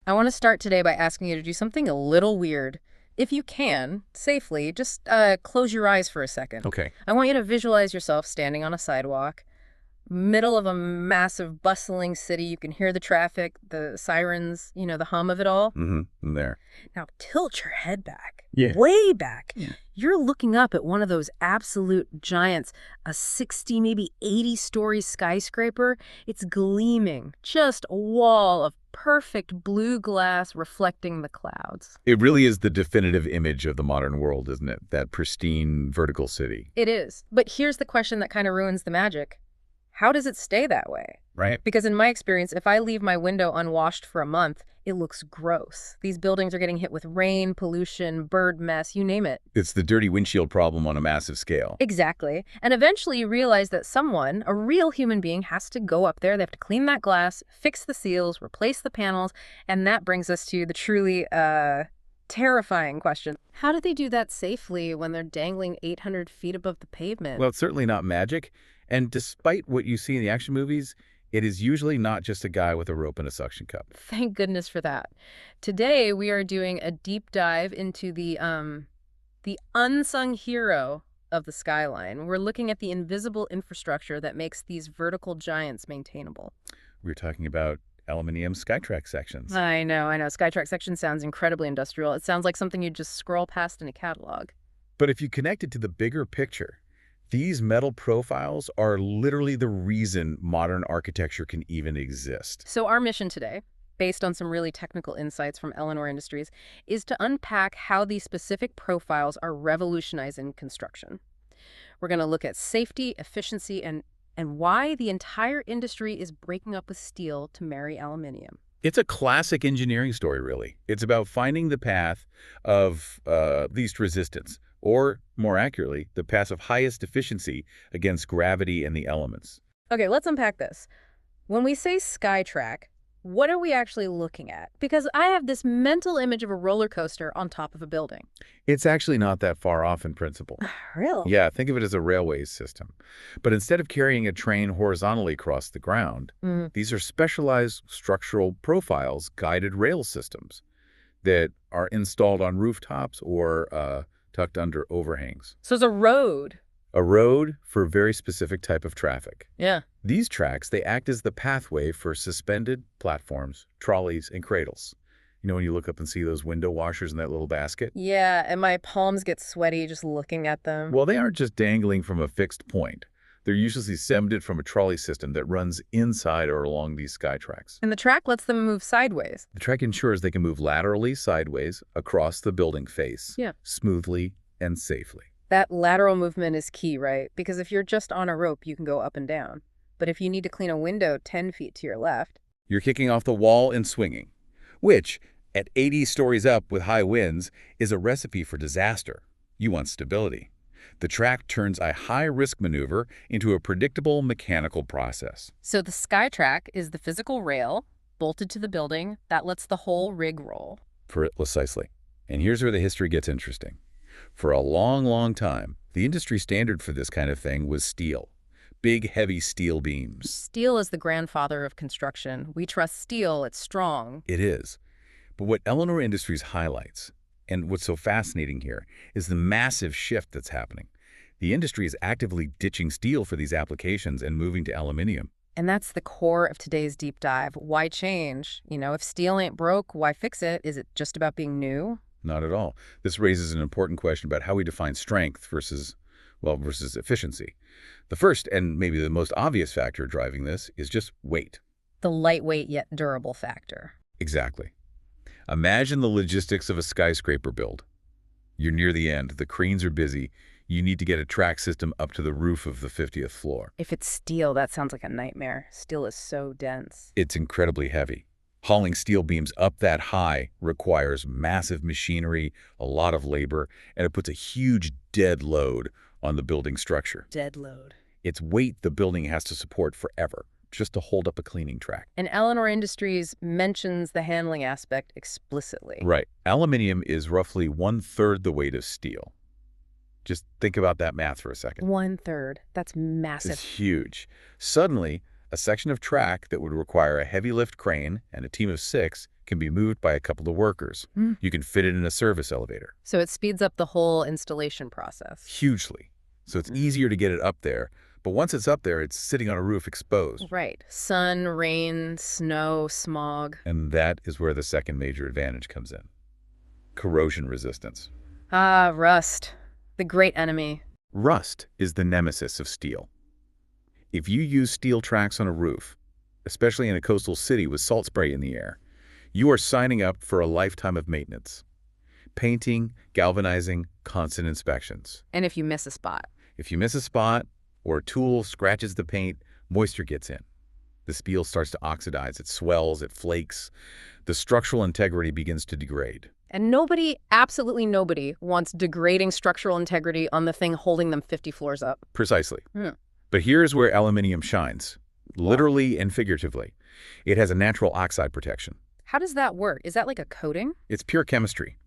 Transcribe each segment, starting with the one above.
I want to start today by asking you to do something a little weird. If you can, safely, just close your eyes for a second. Okay. I want you to visualize yourself standing on a sidewalk, middle of a massive, bustling city. You can hear the traffic, the sirens, the hum of it all. Mm-hmm. There. Now tilt your head back, Yeah. way back. Yeah. You're looking up at one of those absolute giants, a 60, maybe 80-story skyscraper. It's gleaming, just a wall of perfect blue glass reflecting the clouds. It really is the definitive image of the modern world, isn't it? That pristine vertical city. It is. But here's the question that kind of ruins the magic. How does it stay that way? Right. Because in my experience, if I leave my window unwashed for a month, it looks gross. These buildings are getting hit with rain, pollution, bird mess, you name it. It's the dirty windshield problem on a massive scale. Exactly. And eventually you realize that someone, a real human being, has to go up there. They have to clean that glass, fix the seals, replace the panels. And that brings us to the truly terrifying question. How do they do that safely when they're dangling 800 feet above the pavement? Well, it's certainly not magic. And despite what you see in the action movies, it is usually not just a guy with a rope and a suction cup. Thank goodness for that. Today, we are doing a deep dive into the unsung hero of the skyline. We're looking at the invisible infrastructure that makes these vertical giants maintainable. We're talking about Aluminium Sky Track Sections. I know. Sky Track Sections sounds incredibly industrial. It sounds like something you'd just scroll past in a catalog. But if you connect it to the bigger picture, these metal profiles are literally the reason modern architecture can even exist. So our mission today, based on some really technical insights from Eleanor Industries, is to unpack how these specific profiles are revolutionizing construction. We're going to look at safety, efficiency, and why the entire industry is breaking up with steel to marry aluminium. It's a classic engineering story, really. It's about finding the path of least resistance, or more accurately, the path of highest efficiency against gravity and the elements. Okay, let's unpack this. When we say Skytrack, what are we actually looking at? Because I have this mental image of a roller coaster on top of a building. It's actually not that far off in principle. Really? Yeah, think of it as a railway system. But instead of carrying a train horizontally across the ground, these are specialized structural profiles, guided rail systems that are installed on rooftops or tucked under overhangs. So it's a road. A road for a very specific type of traffic. Yeah. These tracks, they act as the pathway for suspended platforms, trolleys, and cradles. You know, when you look up and see those window washers in that little basket? Yeah, and my palms get sweaty just looking at them. Well, they aren't just dangling from a fixed point. They're usually suspended from a trolley system that runs inside or along these sky tracks. And the track lets them move sideways. The track ensures they can move laterally sideways across the building face, smoothly and safely. That lateral movement is key, right? Because if you're just on a rope, you can go up and down. But if you need to clean a window 10 feet to your left... You're kicking off the wall and swinging, which, at 80 stories up with high winds, is a recipe for disaster. You want stability. The track turns a high-risk maneuver into a predictable mechanical process. So the Skytrack is the physical rail bolted to the building that lets the whole rig roll. Precisely. And here's where the history gets interesting. For a long, long time, the industry standard for this kind of thing was steel. Big, heavy steel beams. Steel is the grandfather of construction. We trust steel, it's strong. It is. But what Eleanor Industries highlights, and what's so fascinating here, is the massive shift that's happening. The industry is actively ditching steel for these applications and moving to aluminium. And that's the core of today's deep dive. Why change? If steel ain't broke, why fix it? Is it just about being new? Not at all. This raises an important question about how we define strength versus efficiency. The first, and maybe the most obvious factor driving this, is just weight. The lightweight yet durable factor. Exactly. Imagine the logistics of a skyscraper build. You're near the end. The cranes are busy. You need to get a track system up to the roof of the 50th floor. If it's steel, that sounds like a nightmare. Steel is so dense. It's incredibly heavy. Hauling steel beams up that high requires massive machinery, a lot of labor, and it puts a huge dead load on the building structure. Dead load. It's weight the building has to support forever, just to hold up a cleaning track. And Eleanor Industries mentions the handling aspect explicitly. Right. Aluminium is roughly 1/3 the weight of steel. Just think about that math for a second. 1/3. That's massive. It's huge. Suddenly, a section of track that would require a heavy lift crane and a team of 6 can be moved by a couple of workers. Hmm. You can fit it in a service elevator. So it speeds up the whole installation process. Hugely. So it's easier to get it up there, but once it's up there, it's sitting on a roof exposed. Right. Sun, rain, snow, smog. And that is where the second major advantage comes in. Corrosion resistance. Ah, rust. The great enemy. Rust is the nemesis of steel. If you use steel tracks on a roof, especially in a coastal city with salt spray in the air, you are signing up for a lifetime of maintenance. Painting, galvanizing, constant inspections. And if you miss a spot. If you miss a spot or a tool scratches the paint, moisture gets in. The steel starts to oxidize, it swells, it flakes. The structural integrity begins to degrade. And nobody, absolutely nobody, wants degrading structural integrity on the thing holding them 50 floors up. Precisely. Hmm. But here's where aluminum shines, literally and figuratively. It has a natural oxide protection. How does that work? Is that like a coating? It's pure chemistry.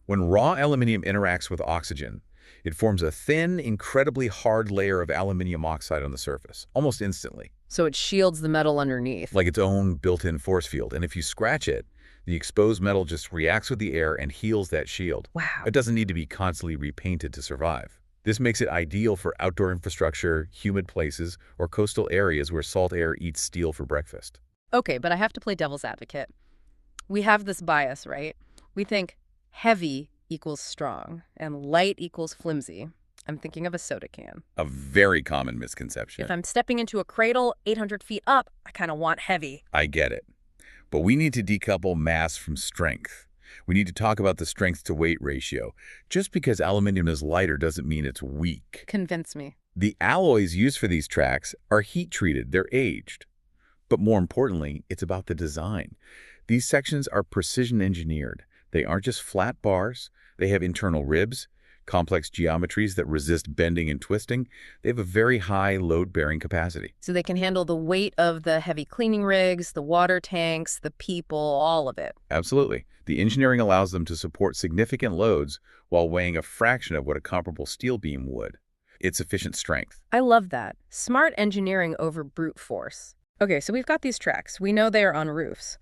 When raw aluminum interacts with oxygen, it forms a thin, incredibly hard layer of aluminum oxide on the surface, almost instantly. So it shields the metal underneath. Like its own built-in force field. And if you scratch it, the exposed metal just reacts with the air and heals that shield. Wow. It doesn't need to be constantly repainted to survive. This makes it ideal for outdoor infrastructure, humid places, or coastal areas where salt air eats steel for breakfast. Okay, but I have to play devil's advocate. We have this bias, right? We think heavy equals strong and light equals flimsy. I'm thinking of a soda can. A very common misconception. If I'm stepping into a cradle 800 feet up, I kind of want heavy. I get it. But we need to decouple mass from strength. We need to talk about the strength-to-weight ratio. Just because aluminum is lighter doesn't mean it's weak. Convince me. The alloys used for these tracks are heat-treated, they're aged. But more importantly, it's about the design. These sections are precision-engineered. They aren't just flat bars. They have internal ribs, complex geometries that resist bending and twisting. They have a very high load-bearing capacity. So they can handle the weight of the heavy cleaning rigs, the water tanks, the people, all of it. Absolutely. The engineering allows them to support significant loads while weighing a fraction of what a comparable steel beam would. It's efficient strength. I love that. Smart engineering over brute force. Okay, so we've got these tracks. We know they are on roofs.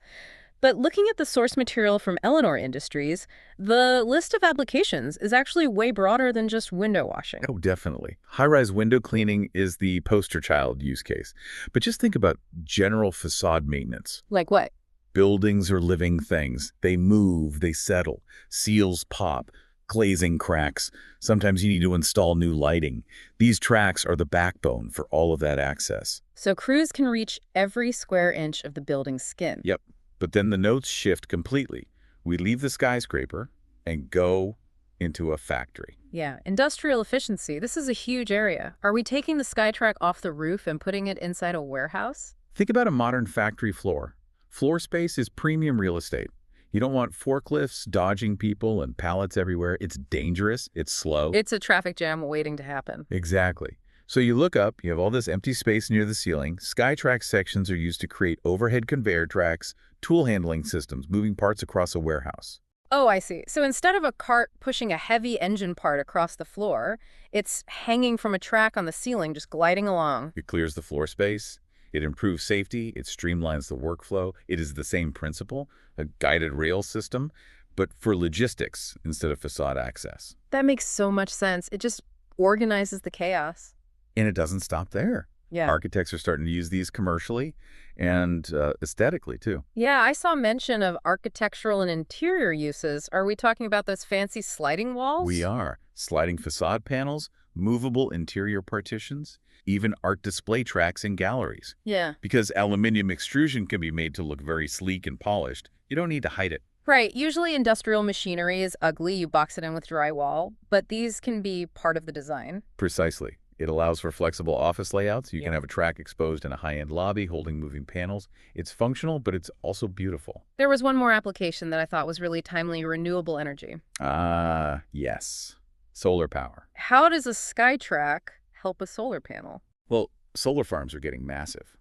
But looking at the source material from Eleanor Industries, the list of applications is actually way broader than just window washing. Oh, definitely. High-rise window cleaning is the poster child use case. But just think about general facade maintenance. Like what? Buildings are living things. They move, they settle. Seals pop, glazing cracks. Sometimes you need to install new lighting. These tracks are the backbone for all of that access. So crews can reach every square inch of the building's skin. Yep. But then the notes shift completely. We leave the skyscraper and go into a factory. Yeah, industrial efficiency. This is a huge area. Are we taking the SkyTrack off the roof and putting it inside a warehouse? Think about a modern factory floor. Floor space is premium real estate. You don't want forklifts dodging people and pallets everywhere. It's dangerous. It's slow. It's a traffic jam waiting to happen. Exactly. So you look up, you have all this empty space near the ceiling. Sky Track sections are used to create overhead conveyor tracks, tool handling systems, moving parts across a warehouse. Oh, I see. So instead of a cart pushing a heavy engine part across the floor, it's hanging from a track on the ceiling, just gliding along. It clears the floor space. It improves safety. It streamlines the workflow. It is the same principle, a guided rail system, but for logistics instead of facade access. That makes so much sense. It just organizes the chaos. And it doesn't stop there. Yeah. Architects are starting to use these commercially and aesthetically, too. Yeah, I saw mention of architectural and interior uses. Are we talking about those fancy sliding walls? We are. Sliding facade panels, movable interior partitions, even art display tracks in galleries. Yeah. Because aluminum extrusion can be made to look very sleek and polished, you don't need to hide it. Right. Usually industrial machinery is ugly. You box it in with drywall. But these can be part of the design. Precisely. It allows for flexible office layouts. You Yeah. can have a track exposed in a high-end lobby holding moving panels. It's functional, but it's also beautiful. There was one more application that I thought was really timely, renewable energy. Ah, yes. Solar power. How does a SkyTrack help a solar panel? Well, solar farms are getting massive,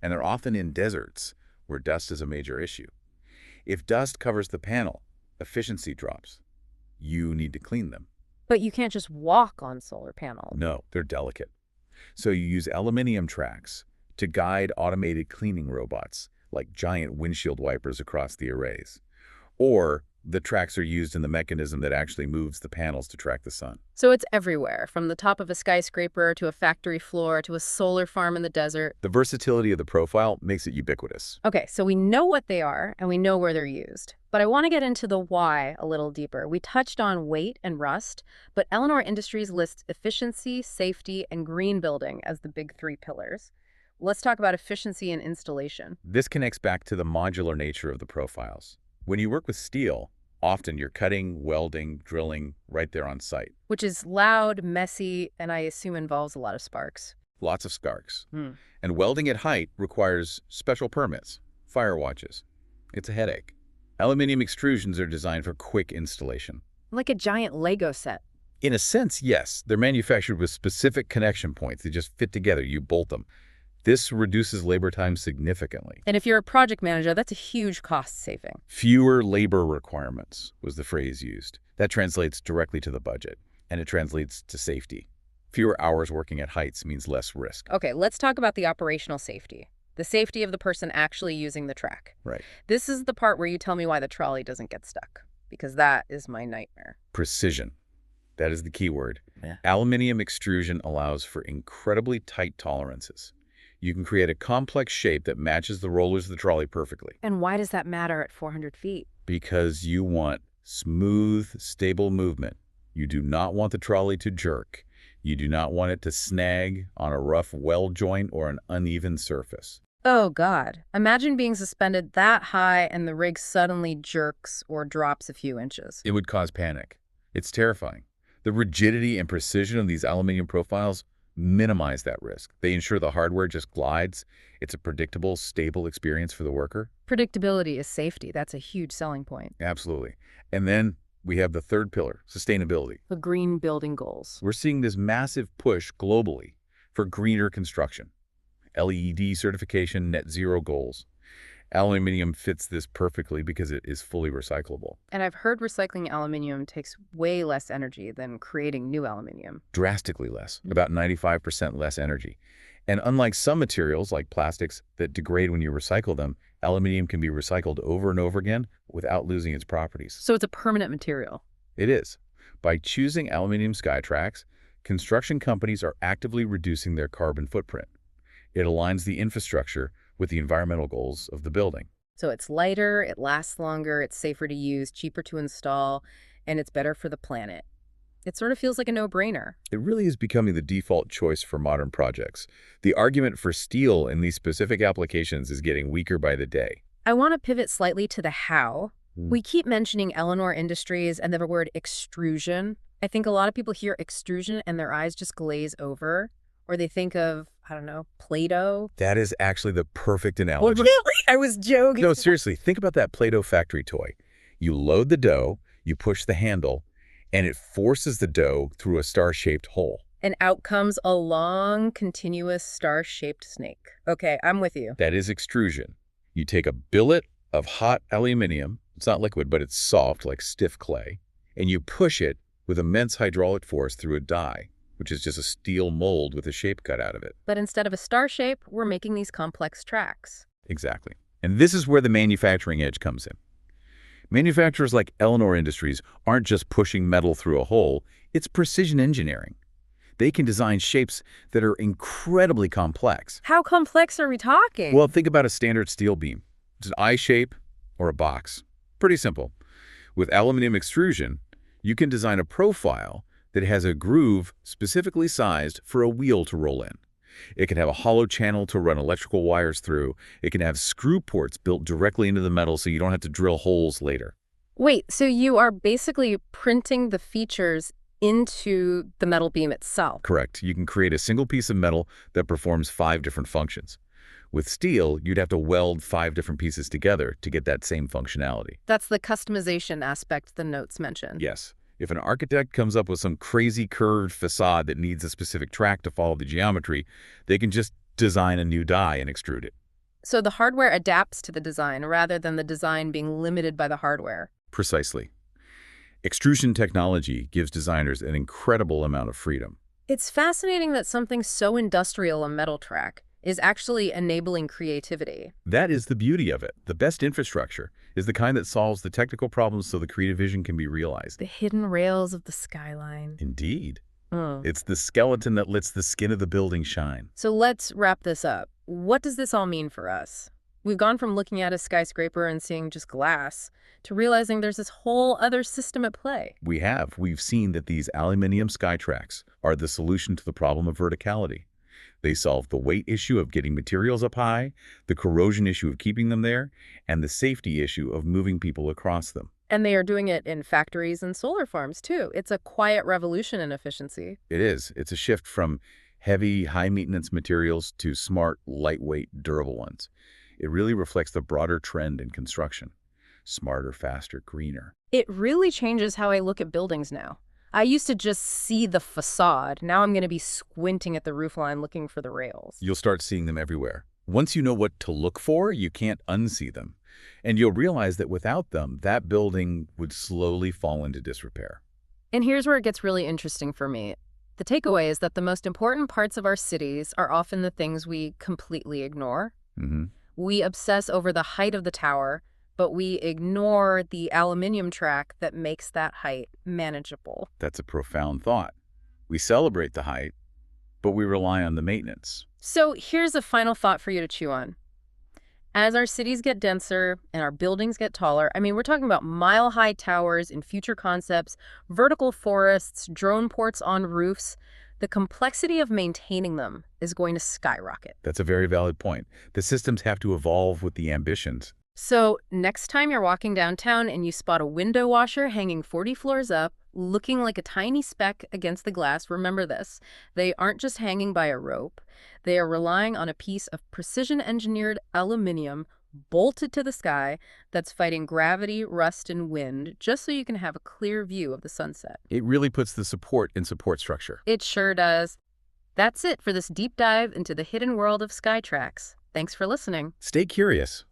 and they're often in deserts where dust is a major issue. If dust covers the panel, efficiency drops. You need to clean them. But you can't just walk on solar panels. No, they're delicate. So you use aluminum tracks to guide automated cleaning robots. like giant windshield wipers across the arrays. Or the tracks are used in the mechanism that actually moves the panels to track the sun. So it's everywhere, from the top of a skyscraper to a factory floor to a solar farm in the desert. The versatility of the profile makes it ubiquitous. Okay, so we know what they are and we know where they're used. But I want to get into the why a little deeper. We touched on weight and rust, but Eleanor Industries lists efficiency, safety, and green building as the big three pillars. Let's talk about efficiency and installation. This connects back to the modular nature of the profiles. When you work with steel, often you're cutting, welding, drilling right there on site. Which is loud, messy, and I assume involves a lot of sparks. Lots of sparks. And welding at height requires special permits, fire watches. It's a headache. Aluminium extrusions are designed for quick installation. Like a giant Lego set. In a sense, yes. They're manufactured with specific connection points. They just fit together. You bolt them. This reduces labor time significantly. And if you're a project manager, that's a huge cost saving. Fewer labor requirements was the phrase used. That translates directly to the budget, and it translates to safety. Fewer hours working at heights means less risk. Okay, let's talk about the operational safety. The safety of the person actually using the track. Right. This is the part where you tell me why the trolley doesn't get stuck, because that is my nightmare. Precision. That is the key word. Yeah. Aluminium extrusion allows for incredibly tight tolerances. You can create a complex shape that matches the rollers of the trolley perfectly. And why does that matter at 400 feet? Because you want smooth, stable movement. You do not want the trolley to jerk. You do not want it to snag on a rough weld joint or an uneven surface. Oh, God. Imagine being suspended that high and the rig suddenly jerks or drops a few inches. It would cause panic. It's terrifying. The rigidity and precision of these aluminium profiles minimize that risk. They ensure the hardware just glides. It's a predictable, stable experience for the worker. Predictability is safety. That's a huge selling point. Absolutely. And then we have the third pillar, sustainability. The green building goals. We're seeing this massive push globally for greener construction. LEED certification, net zero goals. Aluminium fits this perfectly because it is fully recyclable. And I've heard recycling aluminium takes way less energy than creating new aluminium. Drastically less, about 95% less energy. And unlike some materials like plastics that degrade when you recycle them, aluminium can be recycled over and over again without losing its properties. So it's a permanent material. It is. By choosing Aluminium Sky Tracks, construction companies are actively reducing their carbon footprint. It aligns the infrastructure with the environmental goals of the building. So it's lighter, it lasts longer, it's safer to use, cheaper to install, and it's better for the planet. It sort of feels like a no-brainer. It really is becoming the default choice for modern projects. The argument for steel in these specific applications is getting weaker by the day. I want to pivot slightly to the how. We keep mentioning Eleanor Industries and the word extrusion. I think a lot of people hear extrusion and their eyes just glaze over. Or they think of, I don't know, Play-Doh. That is actually the perfect analogy. Oh, really? I was joking. No, seriously, think about that Play-Doh factory toy. You load the dough, you push the handle, and it forces the dough through a star-shaped hole. And out comes a long, continuous star-shaped snake. Okay, I'm with you. That is extrusion. You take a billet of hot aluminum, it's not liquid, but it's soft, like stiff clay, and you push it with immense hydraulic force through a die, which is just a steel mold with a shape cut out of it. But instead of a star shape, we're making these complex tracks. Exactly. And this is where the manufacturing edge comes in. Manufacturers like Eleanor Industries aren't just pushing metal through a hole, it's precision engineering. They can design shapes that are incredibly complex. How complex are we talking? Well, think about a standard steel beam. It's an I shape or a box. Pretty simple. With aluminum extrusion, you can design a profile that has a groove specifically sized for a wheel to roll in. It can have a hollow channel to run electrical wires through. It can have screw ports built directly into the metal so you don't have to drill holes later. Wait, so you are basically printing the features into the metal beam itself? Correct. You can create a single piece of metal that performs 5 different functions. With steel, you'd have to weld 5 different pieces together to get that same functionality. That's the customization aspect the notes mention. Yes. If an architect comes up with some crazy curved facade that needs a specific track to follow the geometry, they can just design a new die and extrude it. So the hardware adapts to the design rather than the design being limited by the hardware. Precisely. Extrusion technology gives designers an incredible amount of freedom. It's fascinating that something so industrial, a metal track, is actually enabling creativity. That is the beauty of it. The best infrastructure is the kind that solves the technical problems so the creative vision can be realized. The hidden rails of the skyline. Indeed. Mm. It's the skeleton that lets the skin of the building shine. So let's wrap this up. What does this all mean for us? We've gone from looking at a skyscraper and seeing just glass to realizing there's this whole other system at play. We've seen that these aluminium sky tracks are the solution to the problem of verticality. They solve the weight issue of getting materials up high, the corrosion issue of keeping them there, and the safety issue of moving people across them. And they are doing it in factories and solar farms, too. It's a quiet revolution in efficiency. It is. It's a shift from heavy, high-maintenance materials to smart, lightweight, durable ones. It really reflects the broader trend in construction. Smarter, faster, greener. It really changes how I look at buildings now. I used to just see the facade. Now I'm going to be squinting at the roofline looking for the rails. You'll start seeing them everywhere. Once you know what to look for, you can't unsee them. And you'll realize that without them, that building would slowly fall into disrepair. And here's where it gets really interesting for me. The takeaway is that the most important parts of our cities are often the things we completely ignore. Mm-hmm. We obsess over the height of the tower, but we ignore the aluminium track that makes that height manageable. That's a profound thought. We celebrate the height, but we rely on the maintenance. So here's a final thought for you to chew on. As our cities get denser and our buildings get taller, we're talking about mile-high towers in future concepts, vertical forests, drone ports on roofs. The complexity of maintaining them is going to skyrocket. That's a very valid point. The systems have to evolve with the ambitions. So next time you're walking downtown and you spot a window washer hanging 40 floors up, looking like a tiny speck against the glass, remember this. They aren't just hanging by a rope. They are relying on a piece of precision-engineered aluminum bolted to the sky that's fighting gravity, rust, and wind, just so you can have a clear view of the sunset. It really puts the support in support structure. It sure does. That's it for this deep dive into the hidden world of sky tracks. Thanks for listening. Stay curious.